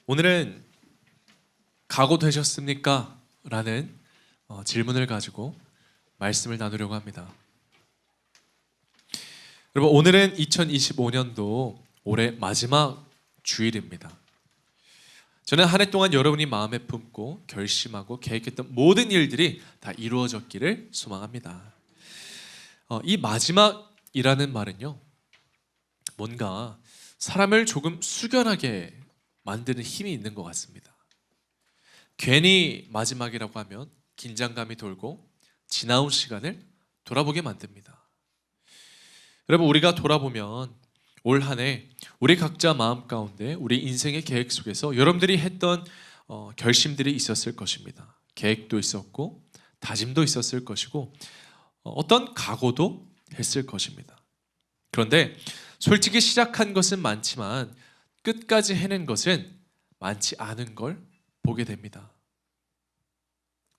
오늘은 각오되셨습니까? 라는 질문을 가지고 말씀을 나누려고 합니다. 여러분, 오늘은 2025년도 올해 마지막 주일입니다. 저는 한 해 동안 여러분이 마음에 품고 결심하고 계획했던 모든 일들이 다 이루어졌기를 소망합니다. 이 마지막이라는 말은요, 뭔가 사람을 조금 숙연하게 만드는 힘이 있는 것 같습니다. 괜히 마지막이라고 하면 긴장감이 돌고 지나온 시간을 돌아보게 만듭니다. 여러분, 우리가 돌아보면 올 한 해 우리 각자 마음 가운데 우리 인생의 계획 속에서 여러분들이 했던 결심들이 있었을 것입니다. 계획도 있었고 다짐도 있었을 것이고 어떤 각오도 했을 것입니다. 그런데 솔직히 시작한 것은 많지만 끝까지 해낸 것은 많지 않은 걸 보게 됩니다.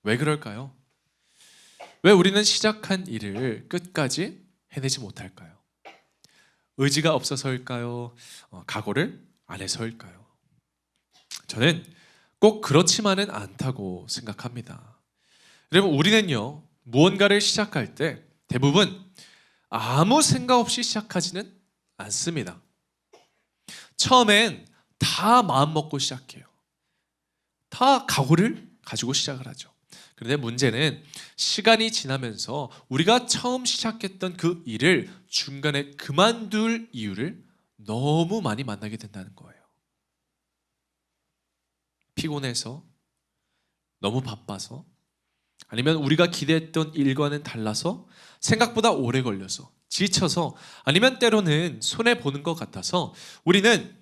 왜 그럴까요? 왜 우리는 시작한 일을 끝까지 해내지 못할까요? 의지가 없어서일까요? 각오를 안 해서일까요? 저는 꼭 그렇지만은 않다고 생각합니다. 여러분, 우리는요, 무언가를 시작할 때 대부분 아무 생각 없이 시작하지는 않습니다. 처음엔 다 마음 먹고 시작해요. 다 각오를 가지고 시작을 하죠. 그런데 문제는 시간이 지나면서 우리가 처음 시작했던 그 일을 중간에 그만둘 이유를 너무 많이 만나게 된다는 거예요. 피곤해서, 너무 바빠서, 아니면 우리가 기대했던 일과는 달라서, 생각보다 오래 걸려서, 지쳐서, 아니면 때로는 손해보는 것 같아서 우리는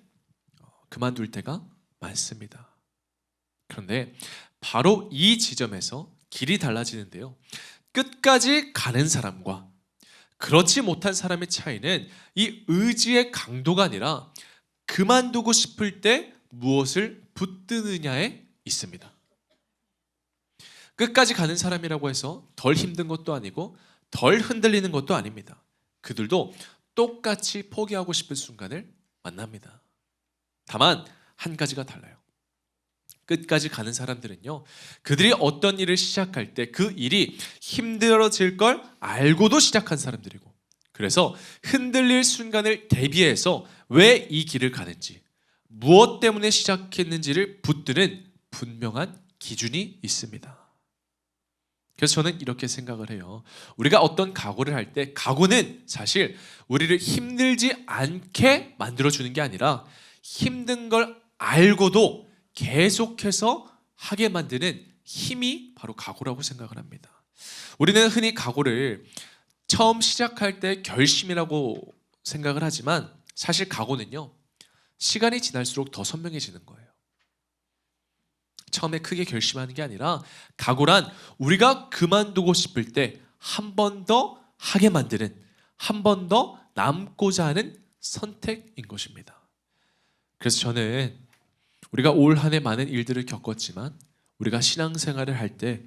그만둘 때가 많습니다. 그런데 바로 이 지점에서 길이 달라지는데요, 끝까지 가는 사람과 그렇지 못한 사람의 차이는 이 의지의 강도가 아니라 그만두고 싶을 때 무엇을 붙드느냐에 있습니다. 끝까지 가는 사람이라고 해서 덜 힘든 것도 아니고 덜 흔들리는 것도 아닙니다. 그들도 똑같이 포기하고 싶은 순간을 만납니다. 다만 한 가지가 달라요. 끝까지 가는 사람들은요, 그들이 어떤 일을 시작할 때 그 일이 힘들어질 걸 알고도 시작한 사람들이고, 그래서 흔들릴 순간을 대비해서 왜 이 길을 가는지, 무엇 때문에 시작했는지를 붙드는 분명한 기준이 있습니다. 그래서 저는 이렇게 생각을 해요. 우리가 어떤 각오를 할 때 각오는 사실 우리를 힘들지 않게 만들어주는 게 아니라 힘든 걸 알고도 계속해서 하게 만드는 힘이 바로 각오라고 생각을 합니다. 우리는 흔히 각오를 처음 시작할 때 결심이라고 생각을 하지만 사실 각오는요, 시간이 지날수록 더 선명해지는 거예요. 처음에 크게 결심하는 게 아니라 각오란 우리가 그만두고 싶을 때 한 번 더 하게 만드는, 한 번 더 남고자 하는 선택인 것입니다. 그래서 저는 우리가 올 한 해 많은 일들을 겪었지만 우리가 신앙생활을 할 때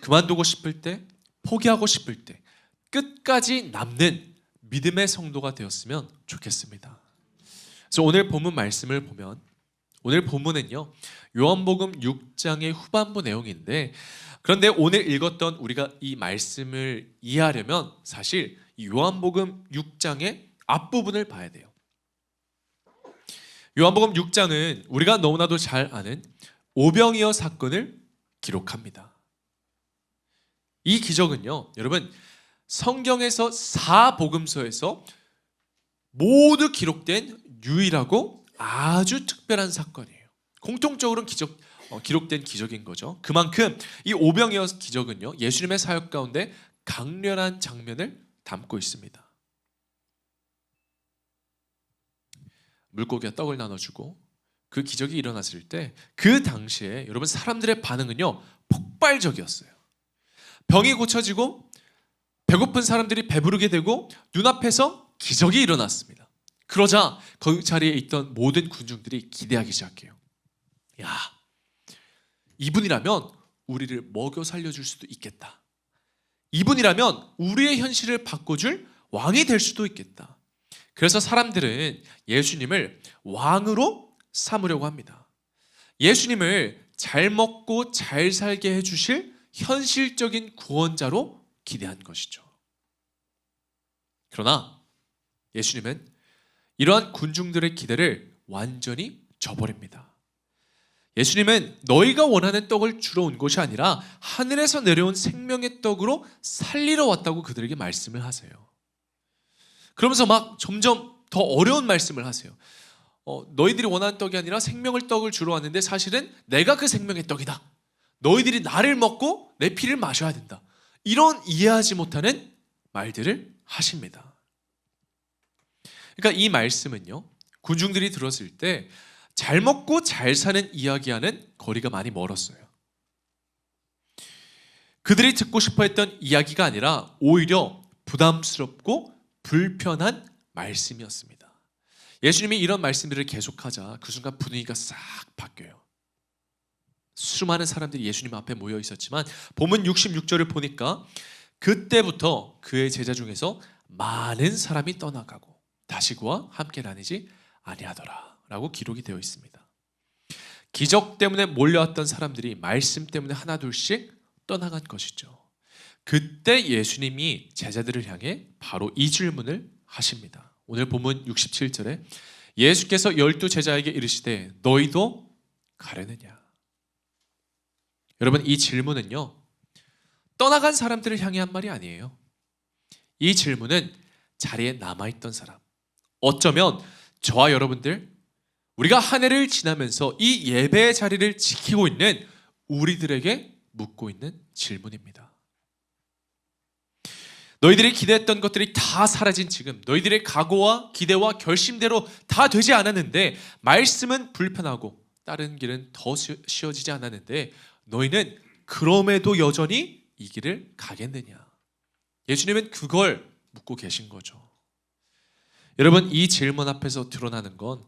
그만두고 싶을 때, 포기하고 싶을 때 끝까지 남는 믿음의 성도가 되었으면 좋겠습니다. 그래서 오늘 본문 말씀을 보면, 오늘 본문은요, 요한복음 6장의 후반부 내용인데, 그런데 오늘 읽었던 우리가 이 말씀을 이해하려면 사실 이 요한복음 6장의 앞부분을 봐야 돼요. 요한복음 6장은 우리가 너무나도 잘 아는 오병이어 사건을 기록합니다. 이 기적은요, 여러분, 성경에서 4복음서에서 모두 기록된 유일하고 아주 특별한 사건이에요. 공통적으로는 기록된 기적인 거죠. 그만큼 이 오병이어 기적은요, 예수님의 사역 가운데 강렬한 장면을 담고 있습니다. 물고기와 떡을 나눠주고 그 기적이 일어났을 때 그 당시에 여러분, 사람들의 반응은요, 폭발적이었어요. 병이 고쳐지고 배고픈 사람들이 배부르게 되고 눈앞에서 기적이 일어났습니다. 그러자 그 자리에 있던 모든 군중들이 기대하기 시작해요. 야, 이분이라면 우리를 먹여 살려줄 수도 있겠다. 이분이라면 우리의 현실을 바꿔줄 왕이 될 수도 있겠다. 그래서 사람들은 예수님을 왕으로 삼으려고 합니다. 예수님을 잘 먹고 잘 살게 해주실 현실적인 구원자로 기대한 것이죠. 그러나 예수님은 이러한 군중들의 기대를 완전히 저버립니다. 예수님은 너희가 원하는 떡을 주러 온 것이 아니라 하늘에서 내려온 생명의 떡으로 살리러 왔다고 그들에게 말씀을 하세요. 그러면서 막 점점 더 어려운 말씀을 하세요. 너희들이 원하는 떡이 아니라 생명의 떡을 주러 왔는데 사실은 내가 그 생명의 떡이다. 너희들이 나를 먹고 내 피를 마셔야 된다. 이런 이해하지 못하는 말들을 하십니다. 그러니까 이 말씀은요, 군중들이 들었을 때 잘 먹고 잘 사는 이야기와는 거리가 많이 멀었어요. 그들이 듣고 싶어 했던 이야기가 아니라 오히려 부담스럽고 불편한 말씀이었습니다. 예수님이 이런 말씀들을 계속하자 그 순간 분위기가 싹 바뀌어요. 수많은 사람들이 예수님 앞에 모여 있었지만 본문 66절을 보니까 그때부터 그의 제자 중에서 많은 사람이 떠나가고 다시 그와 함께 다니지 아니하더라 라고 기록이 되어 있습니다. 기적 때문에 몰려왔던 사람들이 말씀 때문에 하나둘씩 떠나간 것이죠. 그때 예수님이 제자들을 향해 바로 이 질문을 하십니다. 오늘 본문 67절에 예수께서 12 제자에게 이르시되 너희도 가려느냐. 여러분, 이 질문은요, 떠나간 사람들을 향해 한 말이 아니에요. 이 질문은 자리에 남아있던 사람, 어쩌면 저와 여러분들, 우리가 한 해를 지나면서 이 예배의 자리를 지키고 있는 우리들에게 묻고 있는 질문입니다. 너희들이 기대했던 것들이 다 사라진 지금, 너희들의 각오와 기대와 결심대로 다 되지 않았는데, 말씀은 불편하고 다른 길은 더 쉬워지지 않았는데 너희는 그럼에도 여전히 이 길을 가겠느냐. 예수님은 그걸 묻고 계신 거죠. 여러분, 이 질문 앞에서 드러나는 건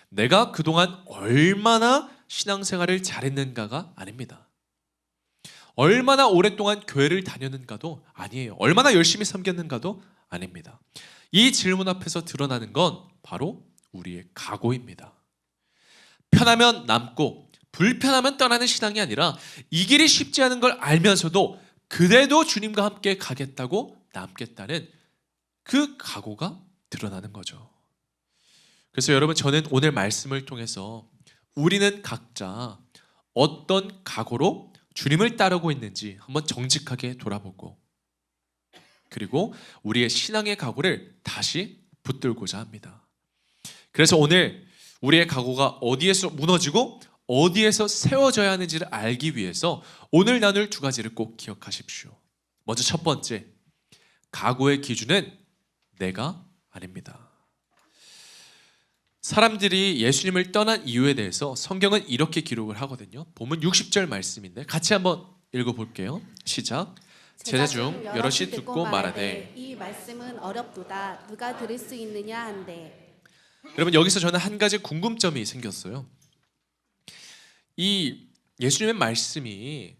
내가 그동안 얼마나 신앙생활을 잘했는가가 아닙니다. 얼마나 오랫동안 교회를 다녔는가도 아니에요. 얼마나 열심히 섬겼는가도 아닙니다. 이 질문 앞에서 드러나는 건 바로 우리의 각오입니다. 편하면 남고 불편하면 떠나는 신앙이 아니라 이 길이 쉽지 않은 걸 알면서도 그래도 주님과 함께 가겠다고 남겠다는 그 각오가 드러나는 거죠. 그래서 여러분, 저는 오늘 말씀을 통해서 우리는 각자 어떤 각오로 주님을 따르고 있는지 한번 정직하게 돌아보고, 그리고 우리의 신앙의 각오를 다시 붙들고자 합니다. 그래서 오늘 우리의 각오가 어디에서 무너지고 어디에서 세워져야 하는지를 알기 위해서 오늘 나눌 두 가지를 꼭 기억하십시오. 먼저 첫 번째, 각오의 기준은 내가 아닙니다. 사람들이 예수님을 떠난 이유에 대해서 성경은 이렇게 기록을 하거든요. 본문 60절 말씀인데 같이 한번 읽어볼게요. 시작. 제자 중 여럿이 듣고 말하되 이 말씀은 어렵도다 누가 들을 수 있느냐 한데. 여러분, 여기서 저는 한 가지 궁금점이 생겼어요. 이 예수님의 말씀이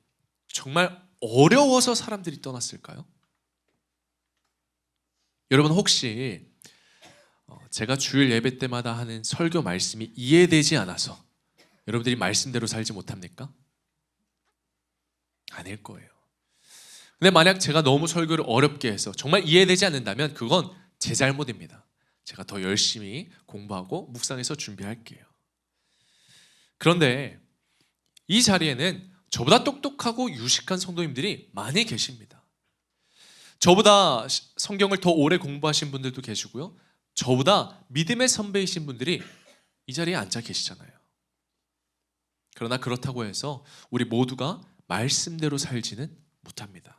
정말 어려워서 사람들이 떠났을까요? 여러분, 혹시 제가 주일 예배 때마다 하는 설교 말씀이 이해되지 않아서 여러분들이 말씀대로 살지 못합니까? 아닐 거예요. 근데 만약 제가 너무 설교를 어렵게 해서 정말 이해되지 않는다면 그건 제 잘못입니다. 제가 더 열심히 공부하고 묵상해서 준비할게요. 그런데 이 자리에는 저보다 똑똑하고 유식한 성도님들이 많이 계십니다. 저보다 성경을 더 오래 공부하신 분들도 계시고요, 저보다 믿음의 선배이신 분들이 이 자리에 앉아 계시잖아요. 그러나 그렇다고 해서 우리 모두가 말씀대로 살지는 못합니다.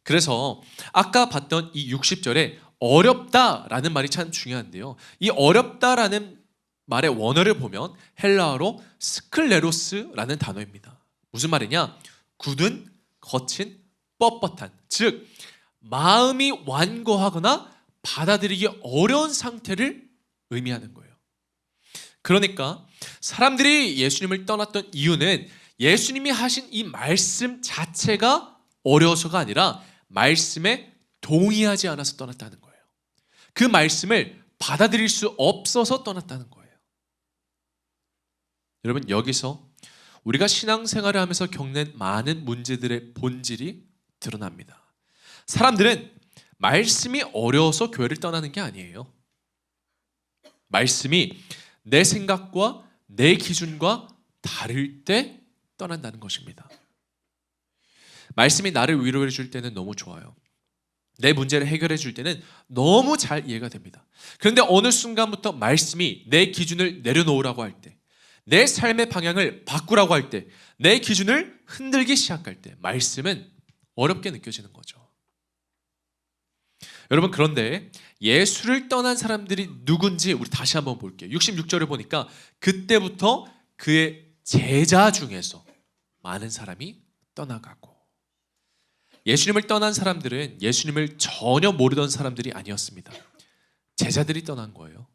그래서 아까 봤던 이 60절에 어렵다라는 말이 참 중요한데요, 이 어렵다라는 말의 원어를 보면 헬라어로 스클레로스라는 단어입니다. 무슨 말이냐? 굳은, 거친, 뻣뻣한, 즉 마음이 완고하거나 받아들이기 어려운 상태를 의미하는 거예요. 그러니까 사람들이 예수님을 떠났던 이유는 예수님이 하신 이 말씀 자체가 어려워서가 아니라 말씀에 동의하지 않아서 떠났다는 거예요. 그 말씀을 받아들일 수 없어서 떠났다는 거예요. 여러분, 여기서 우리가 신앙생활을 하면서 겪는 많은 문제들의 본질이 드러납니다. 사람들은 말씀이 어려워서 교회를 떠나는 게 아니에요. 말씀이 내 생각과 내 기준과 다를 때 떠난다는 것입니다. 말씀이 나를 위로해 줄 때는 너무 좋아요. 내 문제를 해결해 줄 때는 너무 잘 이해가 됩니다. 그런데 어느 순간부터 말씀이 내 기준을 내려놓으라고 할 때, 내 삶의 방향을 바꾸라고 할 때, 내 기준을 흔들기 시작할 때 말씀은 어렵게 느껴지는 거죠. 여러분, 그런데 예수를 떠난 사람들이 누군지 우리 다시 한번 볼게요. 66절을 보니까 그때부터 그의 제자 중에서 많은 사람이 떠나가고, 예수님을 떠난 사람들은 예수님을 전혀 모르던 사람들이 아니었습니다. 제자들이 떠난 거예요.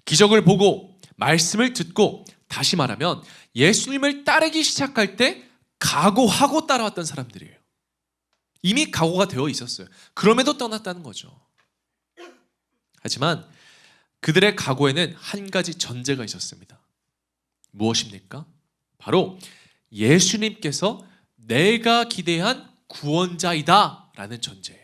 기적을 보고 말씀을 듣고, 다시 말하면 예수님을 따르기 시작할 때 각오하고 따라왔던 사람들이에요. 이미 각오가 되어 있었어요. 그럼에도 떠났다는 거죠. 하지만 그들의 각오에는 한 가지 전제가 있었습니다. 무엇입니까? 바로 예수님께서 내가 기대한 구원자이다 라는 전제예요.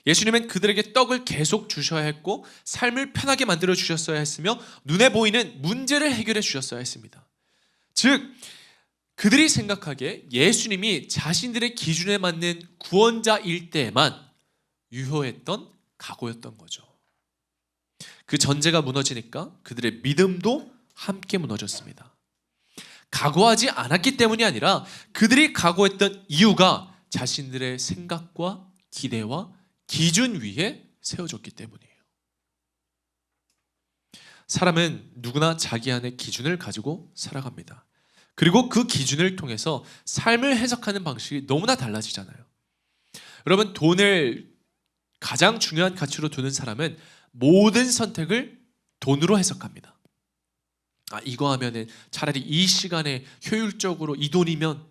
예수님은 그들에게 떡을 계속 주셔야 했고, 삶을 편하게 만들어 주셨어야 했으며, 눈에 보이는 문제를 해결해 주셨어야 했습니다. 즉, 그들이 생각하기에 예수님이 자신들의 기준에 맞는 구원자일 때에만 유효했던 각오였던 거죠. 그 전제가 무너지니까 그들의 믿음도 함께 무너졌습니다. 각오하지 않았기 때문이 아니라 그들이 각오했던 이유가 자신들의 생각과 기대와 기준 위에 세워졌기 때문이에요. 사람은 누구나 자기 안의 기준을 가지고 살아갑니다. 그리고 그 기준을 통해서 삶을 해석하는 방식이 너무나 달라지잖아요. 여러분, 돈을 가장 중요한 가치로 두는 사람은 모든 선택을 돈으로 해석합니다. 이거 하면은 차라리 이 시간에 효율적으로 이 돈이면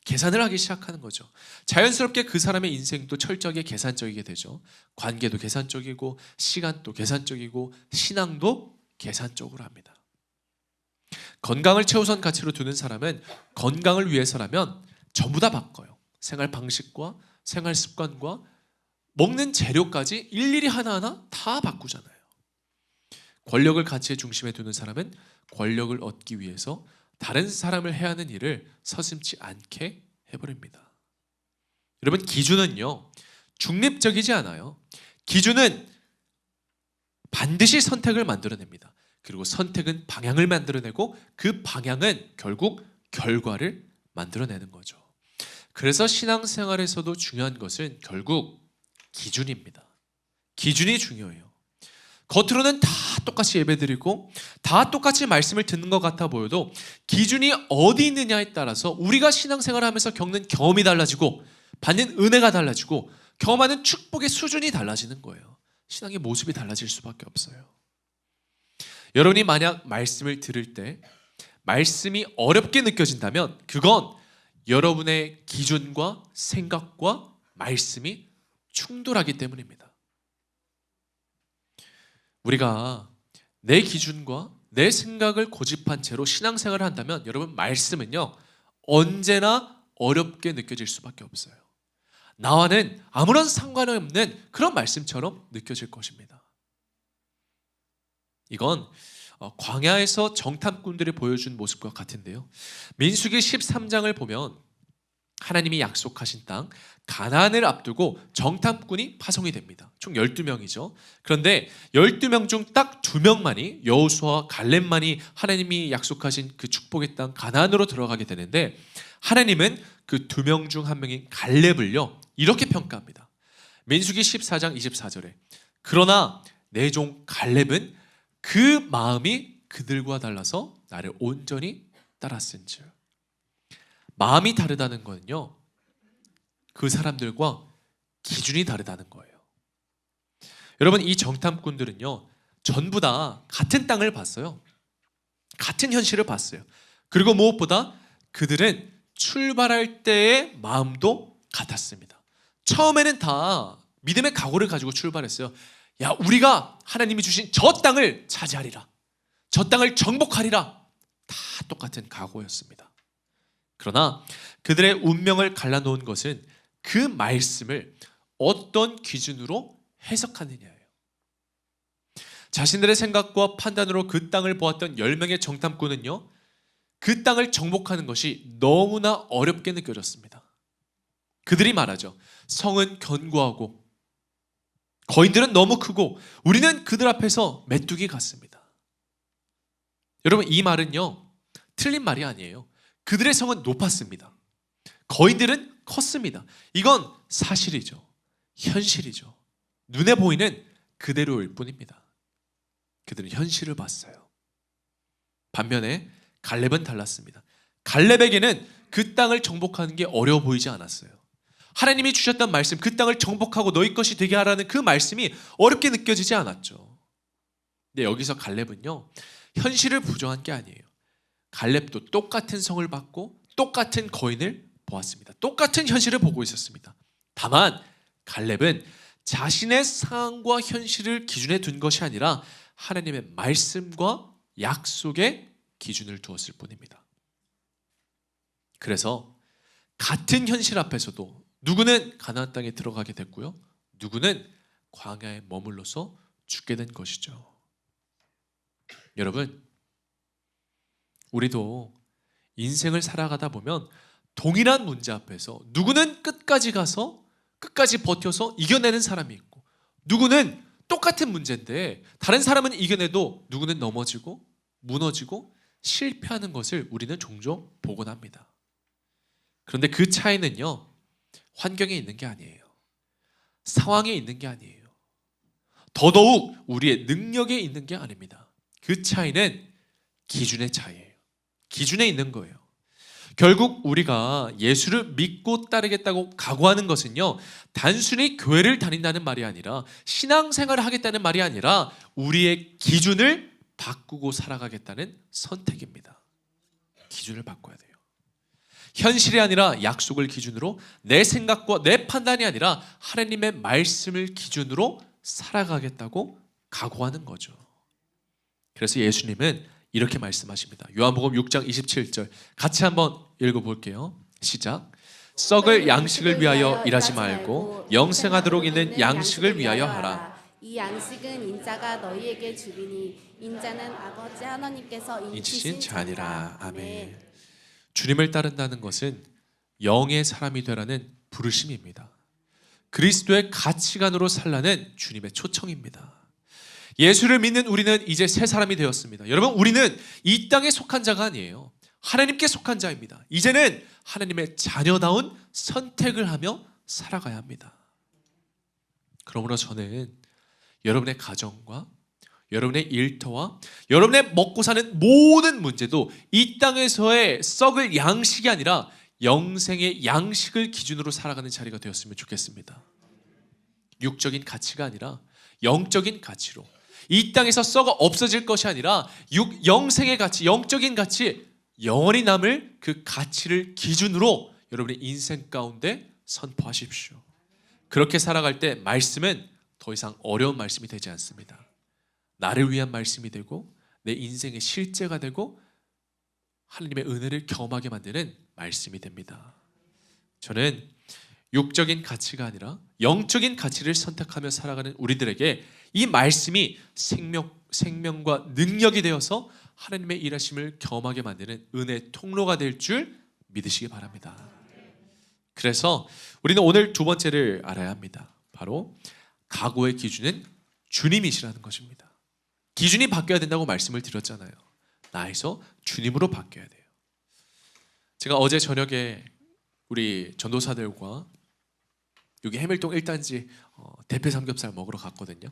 계산을 하기 시작하는 거죠. 자연스럽게 그 사람의 인생도 철저하게 계산적이게 되죠. 관계도 계산적이고, 시간도 계산적이고, 신앙도 계산적으로 합니다. 건강을 최우선 가치로 두는 사람은 건강을 위해서라면 전부 다 바꿔요. 생활 방식과 생활 습관과 먹는 재료까지 일일이 하나하나 다 바꾸잖아요. 권력을 가치의 중심에 두는 사람은 권력을 얻기 위해서 다른 사람을 해야 하는 일을 서슴지 않게 해버립니다. 여러분, 기준은요, 중립적이지 않아요. 기준은 반드시 선택을 만들어냅니다. 그리고 선택은 방향을 만들어내고, 그 방향은 결국 결과를 만들어내는 거죠. 그래서 신앙생활에서도 중요한 것은 결국 기준입니다. 기준이 중요해요. 겉으로는 다 똑같이 예배드리고 다 똑같이 말씀을 듣는 것 같아 보여도 기준이 어디 있느냐에 따라서 우리가 신앙생활을 하면서 겪는 경험이 달라지고, 받는 은혜가 달라지고, 경험하는 축복의 수준이 달라지는 거예요. 신앙의 모습이 달라질 수밖에 없어요. 여러분이 만약 말씀을 들을 때 말씀이 어렵게 느껴진다면 그건 여러분의 기준과 생각과 말씀이 충돌하기 때문입니다. 우리가 내 기준과 내 생각을 고집한 채로 신앙생활을 한다면 여러분, 말씀은요 언제나 어렵게 느껴질 수밖에 없어요. 나와는 아무런 상관이 없는 그런 말씀처럼 느껴질 것입니다. 이건 광야에서 정탐꾼들이 보여준 모습과 같은데요. 민수기 13장을 보면 하나님이 약속하신 땅 가나안을 앞두고 정탐꾼이 파송이 됩니다. 총 12명이죠. 그런데 12명 중 딱 2명만이, 여호수아와 갈렙만이 하나님이 약속하신 그 축복의 땅 가나안으로 들어가게 되는데, 하나님은 그 2명 중 1명인 갈렙을요 이렇게 평가합니다. 민수기 14장 24절에 그러나 내 종 갈렙은 그 마음이 그들과 달라서 나를 온전히 따랐은즉. 마음이 다르다는 거는요, 그 사람들과 기준이 다르다는 거예요. 여러분, 이 정탐꾼들은요 전부 다 같은 땅을 봤어요. 같은 현실을 봤어요. 그리고 무엇보다 그들은 출발할 때의 마음도 같았습니다. 처음에는 다 믿음의 각오를 가지고 출발했어요. 야, 우리가 하나님이 주신 저 땅을 차지하리라. 저 땅을 정복하리라. 다 똑같은 각오였습니다. 그러나 그들의 운명을 갈라놓은 것은 그 말씀을 어떤 기준으로 해석하느냐예요. 자신들의 생각과 판단으로 그 땅을 보았던 10명의 정탐꾼은요, 그 땅을 정복하는 것이 너무나 어렵게 느껴졌습니다. 그들이 말하죠. 성은 견고하고 거인들은 너무 크고 우리는 그들 앞에서 메뚜기 같습니다. 여러분, 이 말은요, 틀린 말이 아니에요. 그들의 성은 높았습니다. 거인들은 컸습니다. 이건 사실이죠. 현실이죠. 눈에 보이는 그대로일 뿐입니다. 그들은 현실을 봤어요. 반면에 갈렙은 달랐습니다. 갈렙에게는 그 땅을 정복하는 게 어려워 보이지 않았어요. 하나님이 주셨던 말씀, 그 땅을 정복하고 너희 것이 되게 하라는 그 말씀이 어렵게 느껴지지 않았죠. 근데 여기서 갈렙은요, 현실을 부정한 게 아니에요. 갈렙도 똑같은 성을 받고 똑같은 거인을 보았습니다. 똑같은 현실을 보고 있었습니다. 다만 갈렙은 자신의 상황과 현실을 기준에 둔 것이 아니라 하나님의 말씀과 약속의 기준을 두었을 뿐입니다. 그래서 같은 현실 앞에서도 누구는 가나안 땅에 들어가게 됐고요, 누구는 광야에 머물러서 죽게 된 것이죠. 여러분, 우리도 인생을 살아가다 보면 동일한 문제 앞에서 누구는 끝까지 가서 끝까지 버텨서 이겨내는 사람이 있고, 누구는 똑같은 문제인데 다른 사람은 이겨내도 누구는 넘어지고 무너지고 실패하는 것을 우리는 종종 보곤 합니다. 그런데 그 차이는요, 환경에 있는 게 아니에요. 상황에 있는 게 아니에요. 더더욱 우리의 능력에 있는 게 아닙니다. 그 차이는 기준의 차이예요. 기준에 있는 거예요. 결국 우리가 예수를 믿고 따르겠다고 각오하는 것은요, 단순히 교회를 다닌다는 말이 아니라, 신앙생활을 하겠다는 말이 아니라 우리의 기준을 바꾸고 살아가겠다는 선택입니다. 기준을 바꿔야 돼요. 현실이 아니라 약속을 기준으로, 내 생각과 내 판단이 아니라 하나님의 말씀을 기준으로 살아가겠다고 각오하는 거죠. 그래서 예수님은 이렇게 말씀하십니다. 요한복음 6장 27절 같이 한번 읽어볼게요. 시작. 썩을 양식을 위하여 일하지 말고 영생하도록 있는 양식을 위하여 하라. 이 양식은 인자가 너희에게 주리니 인자는 아버지 하나님께서 인치신 자니라. 아멘. 주님을 따른다는 것은 영의 사람이 되라는 부르심입니다. 그리스도의 가치관으로 살라는 주님의 초청입니다. 예수를 믿는 우리는 이제 새 사람이 되었습니다. 여러분, 우리는 이 땅에 속한 자가 아니에요. 하나님께 속한 자입니다. 이제는 하나님의 자녀다운 선택을 하며 살아가야 합니다. 그러므로 저는 여러분의 가정과 여러분의 일터와 여러분의 먹고 사는 모든 문제도 이 땅에서의 썩을 양식이 아니라 영생의 양식을 기준으로 살아가는 자리가 되었으면 좋겠습니다. 육적인 가치가 아니라 영적인 가치로, 이 땅에서 썩어 없어질 것이 아니라 영생의 가치, 영적인 가치, 영원히 남을 그 가치를 기준으로 여러분의 인생 가운데 선포하십시오. 그렇게 살아갈 때 말씀은 더 이상 어려운 말씀이 되지 않습니다. 나를 위한 말씀이 되고 내 인생의 실제가 되고 하나님의 은혜를 경험하게 만드는 말씀이 됩니다. 저는 육적인 가치가 아니라 영적인 가치를 선택하며 살아가는 우리들에게 이 말씀이 생명과 능력이 되어서 하나님의 일하심을 경험하게 만드는 은혜의 통로가 될 줄 믿으시기 바랍니다. 그래서 우리는 오늘 두 번째를 알아야 합니다. 바로 각오의 기준은 주님이시라는 것입니다. 기준이 바뀌어야 된다고 말씀을 드렸잖아요. 나에서 주님으로 바뀌어야 돼요. 제가 어제 저녁에 우리 전도사들과 여기 해밀동 1단지 대패 삼겹살 먹으러 갔거든요.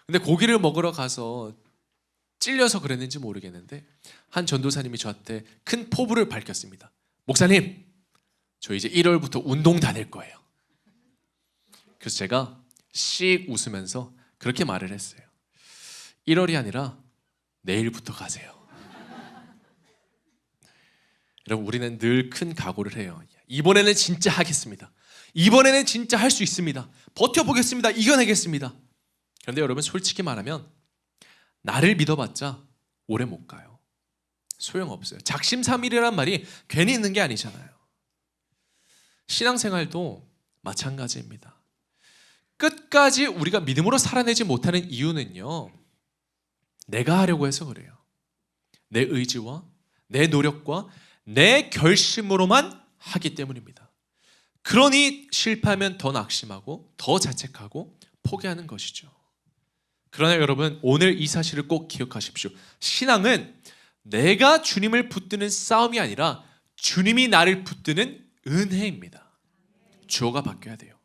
근데 고기를 먹으러 가서 찔려서 그랬는지 모르겠는데 한 전도사님이 저한테 큰 포부를 밝혔습니다. 목사님, 저 이제 1월부터 운동 다닐 거예요. 그래서 제가 씩 웃으면서 그렇게 말을 했어요. 1월이 아니라 내일부터 가세요. 여러분, 우리는 늘 큰 각오를 해요. 이번에는 진짜 하겠습니다. 이번에는 진짜 할 수 있습니다. 버텨보겠습니다. 이겨내겠습니다. 그런데 여러분, 솔직히 말하면 나를 믿어봤자 오래 못 가요. 소용없어요. 작심삼일이란 말이 괜히 있는 게 아니잖아요. 신앙생활도 마찬가지입니다. 끝까지 우리가 믿음으로 살아내지 못하는 이유는요, 내가 하려고 해서 그래요. 내 의지와 내 노력과 내 결심으로만 하기 때문입니다. 그러니 실패하면 더 낙심하고 더 자책하고 포기하는 것이죠. 그러나 여러분, 오늘 이 사실을 꼭 기억하십시오. 신앙은 내가 주님을 붙드는 싸움이 아니라 주님이 나를 붙드는 은혜입니다. 주어가 바뀌어야 돼요.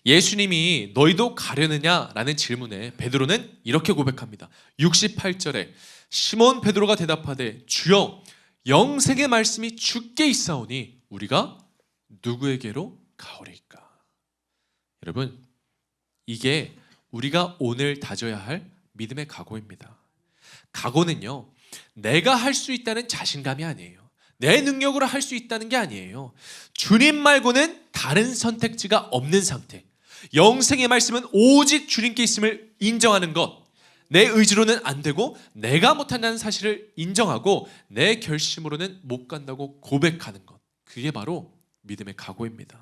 예수님이 너희도 가려느냐라는 질문에 베드로는 이렇게 고백합니다. 68절에 시몬 베드로가 대답하되 주여 영생의 말씀이 주께 있사오니 우리가 누구에게로 가오리까? 여러분, 이게 우리가 오늘 다져야 할 믿음의 각오입니다. 각오는요, 내가 할 수 있다는 자신감이 아니에요. 내 능력으로 할 수 있다는 게 아니에요. 주님 말고는 다른 선택지가 없는 상태. 영생의 말씀은 오직 주님께 있음을 인정하는 것. 내 의지로는 안 되고 내가 못한다는 사실을 인정하고 내 결심으로는 못 간다고 고백하는 것. 그게 바로 믿음의 각오입니다.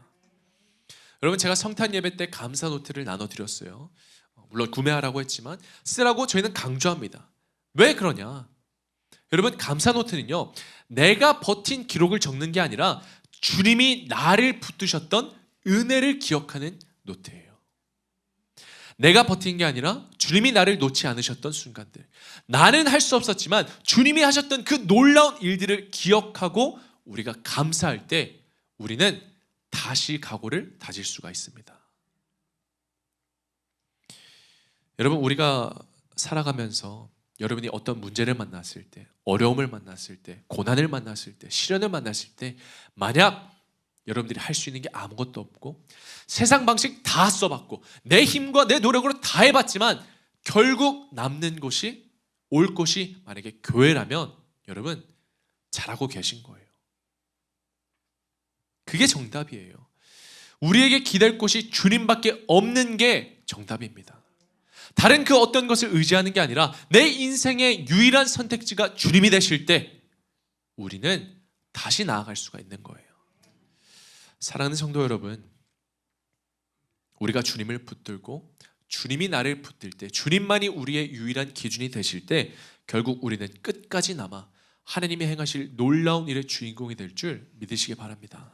여러분, 제가 성탄 예배 때 감사 노트를 나눠드렸어요. 물론 구매하라고 했지만 쓰라고 저희는 강조합니다. 왜 그러냐? 여러분, 감사 노트는요, 내가 버틴 기록을 적는 게 아니라 주님이 나를 붙드셨던 은혜를 기억하는 노트예요. 내가 버틴 게 아니라 주님이 나를 놓지 않으셨던 순간들, 나는 할 수 없었지만 주님이 하셨던 그 놀라운 일들을 기억하고 우리가 감사할 때 우리는 다시 각오를 다질 수가 있습니다. 여러분, 우리가 살아가면서 여러분이 어떤 문제를 만났을 때, 어려움을 만났을 때, 고난을 만났을 때, 시련을 만났을 때, 만약 여러분들이 할 수 있는 게 아무것도 없고 세상 방식 다 써봤고 내 힘과 내 노력으로 다 해봤지만 결국 남는 곳이, 올 곳이 만약에 교회라면 여러분, 잘하고 계신 거예요. 그게 정답이에요. 우리에게 기댈 곳이 주님밖에 없는 게 정답입니다. 다른 그 어떤 것을 의지하는 게 아니라 내 인생의 유일한 선택지가 주님이 되실 때 우리는 다시 나아갈 수가 있는 거예요. 사랑하는 성도 여러분, 우리가 주님을 붙들고 주님이 나를 붙들 때, 주님만이 우리의 유일한 기준이 되실 때 결국 우리는 끝까지 남아 하나님이 행하실 놀라운 일의 주인공이 될 줄 믿으시기 바랍니다.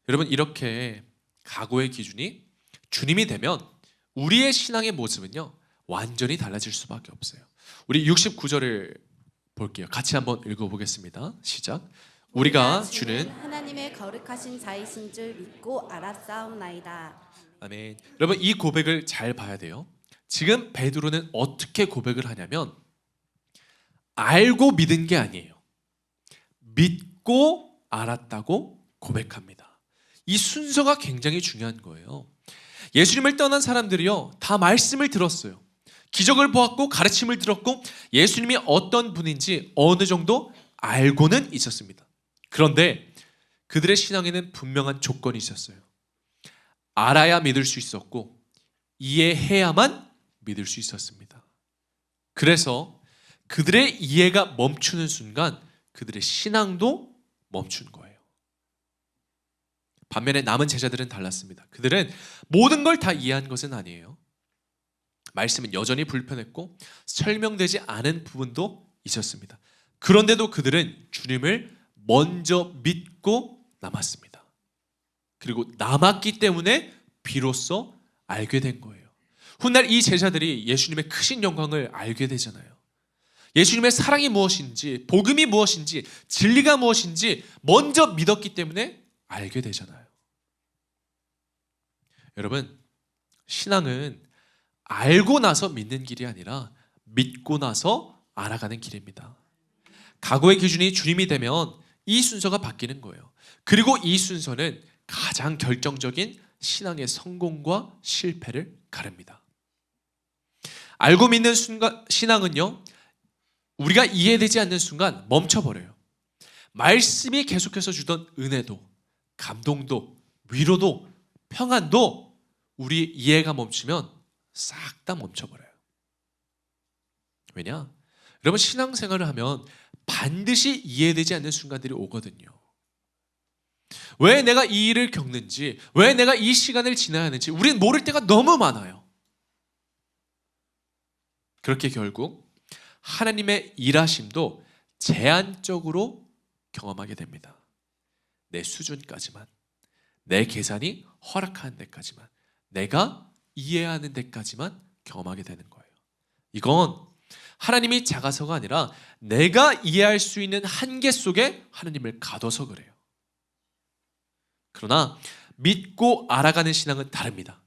여러분, 이렇게 각오의 기준이 주님이 되면 우리의 신앙의 모습은요, 완전히 달라질 수밖에 없어요. 우리 69절을 볼게요. 같이 한번 읽어보겠습니다. 시작. 우리가 주는 하나님의 거룩하신 자이신 줄 믿고 알았사옵나이다. 아멘. 여러분, 이 고백을 잘 봐야 돼요. 지금 베드로는 어떻게 고백을 하냐면 알고 믿은 게 아니에요. 믿고 알았다고 고백합니다. 이 순서가 굉장히 중요한 거예요. 예수님을 떠난 사람들이요, 다 말씀을 들었어요. 기적을 보았고 가르침을 들었고 예수님이 어떤 분인지 어느 정도 알고는 있었습니다. 그런데 그들의 신앙에는 분명한 조건이 있었어요. 알아야 믿을 수 있었고 이해해야만 믿을 수 있었습니다. 그래서 그들의 이해가 멈추는 순간 그들의 신앙도 멈춘 거예요. 반면에 남은 제자들은 달랐습니다. 그들은 모든 걸 다 이해한 것은 아니에요. 말씀은 여전히 불편했고 설명되지 않은 부분도 있었습니다. 그런데도 그들은 주님을 먼저 믿고 남았습니다. 그리고 남았기 때문에 비로소 알게 된 거예요. 훗날 이 제자들이 예수님의 크신 영광을 알게 되잖아요. 예수님의 사랑이 무엇인지, 복음이 무엇인지, 진리가 무엇인지 먼저 믿었기 때문에 알게 되잖아요. 여러분, 신앙은 알고 나서 믿는 길이 아니라 믿고 나서 알아가는 길입니다. 각오의 기준이 주님이 되면 이 순서가 바뀌는 거예요. 그리고 이 순서는 가장 결정적인 신앙의 성공과 실패를 가릅니다. 알고 믿는 순간, 신앙은요, 우리가 이해되지 않는 순간 멈춰버려요. 말씀이 계속해서 주던 은혜도, 감동도, 위로도, 평안도 우리 이해가 멈추면 싹 다 멈춰버려요. 왜냐? 여러분 신앙생활을 하면 반드시 이해되지 않는 순간들이 오거든요. 왜 내가 이 일을 겪는지, 왜 내가 이 시간을 지나야 하는지 우리는 모를 때가 너무 많아요. 그렇게 결국 하나님의 일하심도 제한적으로 경험하게 됩니다. 내 수준까지만, 내 계산이 허락하는 데까지만, 내가 이해하는 데까지만 경험하게 되는 거예요. 이건 하나님이 작아서가 아니라 내가 이해할 수 있는 한계 속에 하나님을 가둬서 그래요. 그러나 믿고 알아가는 신앙은 다릅니다.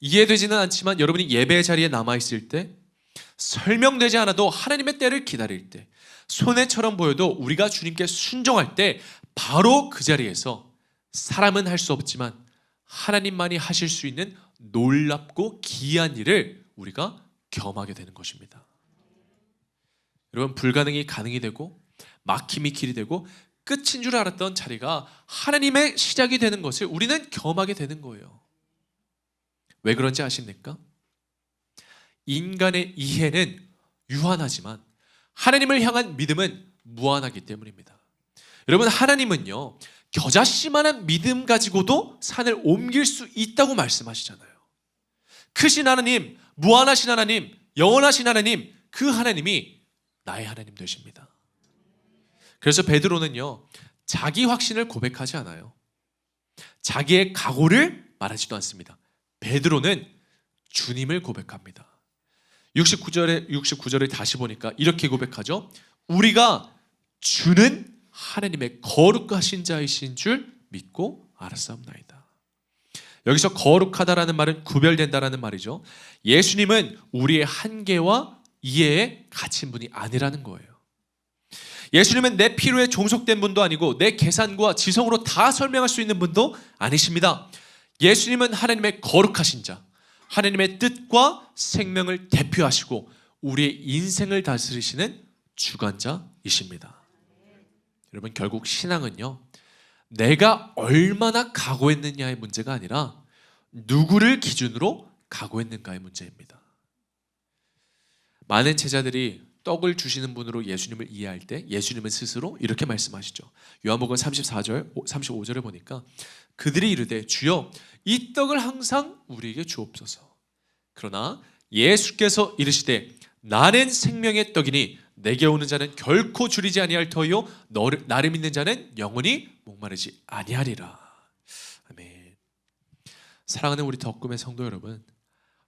이해되지는 않지만 여러분이 예배 자리에 남아있을 때, 설명되지 않아도 하나님의 때를 기다릴 때, 손해처럼 보여도 우리가 주님께 순종할 때 바로 그 자리에서 사람은 할 수 없지만 하나님만이 하실 수 있는 놀랍고 기이한 일을 우리가 경험하게 되는 것입니다. 여러분 불가능이 가능이 되고 막힘이 길이 되고 끝인 줄 알았던 자리가 하나님의 시작이 되는 것을 우리는 경험하게 되는 거예요. 왜 그런지 아십니까? 인간의 이해는 유한하지만 하나님을 향한 믿음은 무한하기 때문입니다. 여러분 하나님은요 겨자씨만한 믿음 가지고도 산을 옮길 수 있다고 말씀하시잖아요. 크신 하나님, 무한하신 하나님, 영원하신 하나님, 그 하나님이 나의 하나님 되십니다. 그래서 베드로는요 자기 확신을 고백하지 않아요. 자기의 각오를 말하지도 않습니다. 베드로는 주님을 고백합니다. 69절에 다시 보니까 이렇게 고백하죠. 우리가 주는 하나님의 거룩하신 자이신 줄 믿고 알았사옵나이다. 여기서 거룩하다라는 말은 구별된다라는 말이죠. 예수님은 우리의 한계와 이해에 갇힌 분이 아니라는 거예요. 예수님은 내 필요에 종속된 분도 아니고 내 계산과 지성으로 다 설명할 수 있는 분도 아니십니다. 예수님은 하나님의 거룩하신 자, 하나님의 뜻과 생명을 대표하시고 우리의 인생을 다스리시는 주관자이십니다. 여러분 결국 신앙은요 내가 얼마나 각오했느냐의 문제가 아니라 누구를 기준으로 각오했는가의 문제입니다. 많은 제자들이 떡을 주시는 분으로 예수님을 이해할 때 예수님은 스스로 이렇게 말씀하시죠. 요한복음 34절, 35절을 보니까 그들이 이르되 주여 이 떡을 항상 우리에게 주옵소서. 그러나 예수께서 이르시되 나는 생명의 떡이니 내게 오는 자는 결코 줄이지 아니할 터이요 나를 믿는 자는 영원히 목마르지 아니하리라. 아멘. 사랑하는 우리 덕금의 성도 여러분,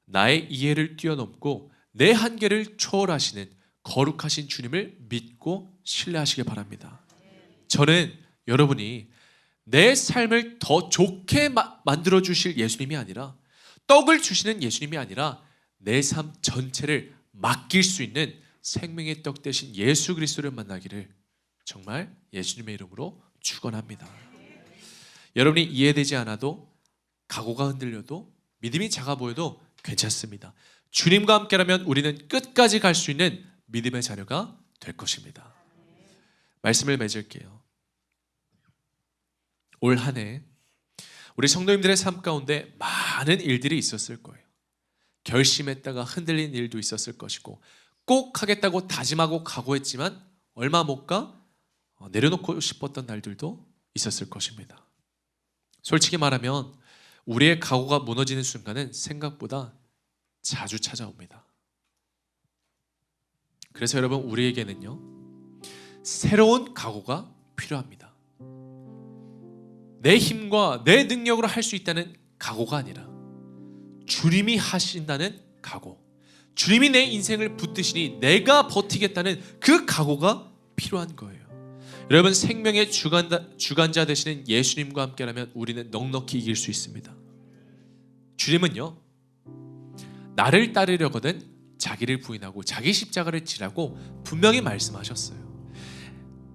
나의 이해를 뛰어넘고 내 한계를 초월하시는 거룩하신 주님을 믿고 신뢰하시기 바랍니다. 저는 여러분이 내 삶을 더 좋게 만들어 주실 예수님이 아니라 떡을 주시는 예수님이 아니라 내 삶 전체를 맡길 수 있는 생명의 떡 대신 예수 그리스도를 만나기를 정말 예수님의 이름으로 축원합니다. 여러분이 이해되지 않아도 각오가 흔들려도 믿음이 작아 보여도 괜찮습니다. 주님과 함께라면 우리는 끝까지 갈 수 있는 믿음의 자녀가 될 것입니다. 말씀을 맺을게요. 올 한 해 우리 성도님들의 삶 가운데 많은 일들이 있었을 거예요. 결심했다가 흔들린 일도 있었을 것이고 꼭 하겠다고 다짐하고 각오했지만 얼마 못 가 내려놓고 싶었던 날들도 있었을 것입니다. 솔직히 말하면 우리의 각오가 무너지는 순간은 생각보다 자주 찾아옵니다. 그래서 여러분 우리에게는요 새로운 각오가 필요합니다. 내 힘과 내 능력으로 할 수 있다는 각오가 아니라 주님이 하신다는 각오, 주님이 내 인생을 붙드시니 내가 버티겠다는 그 각오가 필요한 거예요. 여러분 생명의 주관자 되시는 예수님과 함께라면 우리는 넉넉히 이길 수 있습니다. 주님은요 나를 따르려거든 자기를 부인하고 자기 십자가를 지라고 분명히 말씀하셨어요.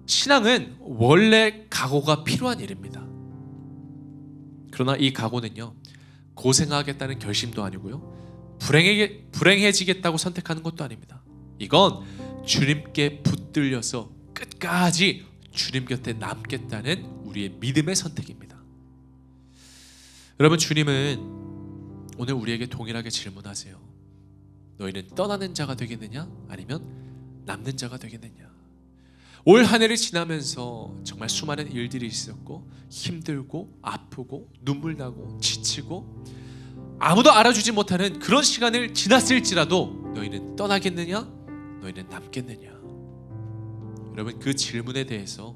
신앙은 원래 각오가 필요한 일입니다. 그러나 이 각오는요 고생하겠다는 결심도 아니고요 불행해지겠다고 선택하는 것도 아닙니다. 이건 주님께 붙들려서 끝까지 주님 곁에 남겠다는 우리의 믿음의 선택입니다. 여러분 주님은 오늘 우리에게 동일하게 질문하세요. 너희는 떠나는 자가 되겠느냐 아니면 남는 자가 되겠느냐. 올 한 해를 지나면서 정말 수많은 일들이 있었고 힘들고 아프고 눈물 나고 지치고 아무도 알아주지 못하는 그런 시간을 지났을지라도 너희는 떠나겠느냐 너희는 남겠느냐. 여러분, 그 질문에 대해서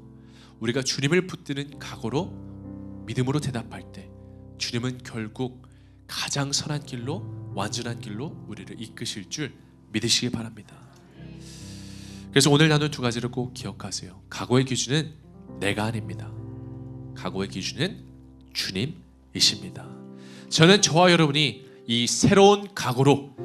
우리가 주님을 붙드는 각오로 믿음으로 대답할 때 주님은 결국 가장 선한 길로 완전한 길로 우리를 이끄실 줄 믿으시기 바랍니다. 그래서 오늘 나눈 두 가지를 꼭 기억하세요. 각오의 기준은 내가 아닙니다. 각오의 기준은 주님이십니다. 저는 저와 여러분이 이 새로운 각오로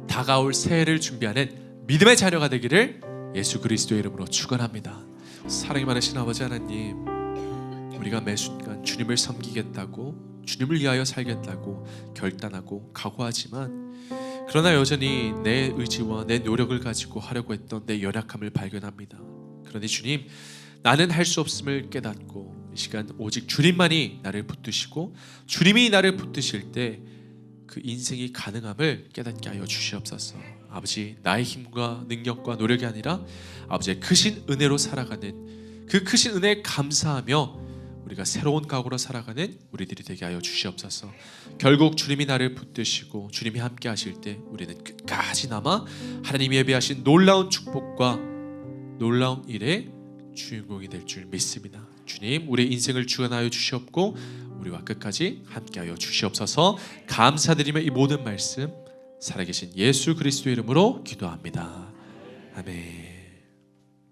다가올 새해를 준비하는 믿음의 자녀가 되기를 예수 그리스도의 이름으로 축원합니다. 사랑이 많으신 아버지 하나님, 우리가 매 순간 주님을 섬기겠다고 주님을 위하여 살겠다고 결단하고 각오하지만 그러나 여전히 내 의지와 내 노력을 가지고 하려고 했던 내 연약함을 발견합니다. 그러니 주님, 나는 할 수 없음을 깨닫고 이 시간 오직 주님만이 나를 붙드시고 주님이 나를 붙드실 때 그 인생이 가능함을 깨닫게 하여 주시옵소서. 아버지, 나의 힘과 능력과 노력이 아니라 아버지의 크신 은혜로 살아가는 그 크신 은혜에 감사하며 우리가 새로운 각오로 살아가는 우리들이 되게 하여 주시옵소서. 결국 주님이 나를 붙드시고 주님이 함께 하실 때 우리는 끝까지 남아 하나님이 예비하신 놀라운 축복과 놀라운 일의 주인공이 될 줄 믿습니다. 주님, 우리의 인생을 주관하여 주시옵고 우리와 끝까지 함께하여 주시옵소서. 감사드리며 이 모든 말씀 살아계신 예수 그리스도의 이름으로 기도합니다. 아멘.